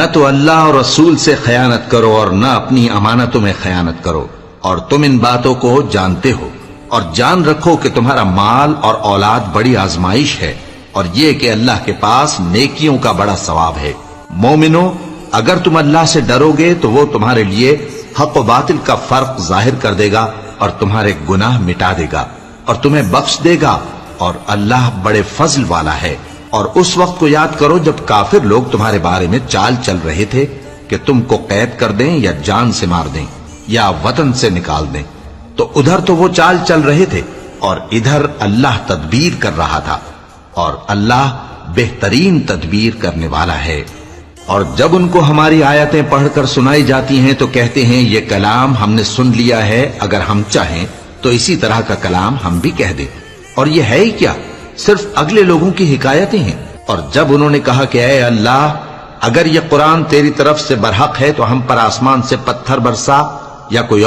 نہ تو اللہ اور رسول سے خیانت کرو اور نہ اپنی امانتوں میں خیانت کرو، اور تم ان باتوں کو جانتے ہو، اور جان رکھو کہ تمہارا مال اور اولاد بڑی آزمائش ہے، اور یہ کہ اللہ کے پاس نیکیوں کا بڑا ثواب ہے۔ مومنو، اگر تم اللہ سے ڈرو گے تو وہ تمہارے لیے حق و باطل کا فرق ظاہر کر دے گا اور تمہارے گناہ مٹا دے گا اور تمہیں بخش دے گا، اور اللہ بڑے فضل والا ہے۔ اور اس وقت کو یاد کرو جب کافر لوگ تمہارے بارے میں چال چل رہے تھے کہ تم کو قید کر دیں یا جان سے مار دیں یا وطن سے نکال دیں، تو ادھر تو وہ چال چل رہے تھے اور ادھر اللہ تدبیر کر رہا تھا، اور اللہ بہترین تدبیر کرنے والا ہے۔ اور جب ان کو ہماری آیتیں پڑھ کر سنائی جاتی ہیں تو کہتے ہیں یہ کلام ہم نے سن لیا ہے، اگر ہم چاہیں تو اسی طرح کا کلام ہم بھی کہہ دیں، اور یہ ہے ہی کیا، صرف اگلے لوگوں کی حکایتیں ہیں۔ اور جب انہوں نے کہا کہ اے اللہ، اگر یہ قرآن تیری طرف سے برحق ہے تو ہم پر آسمان سے پتھر برسا یا کوئی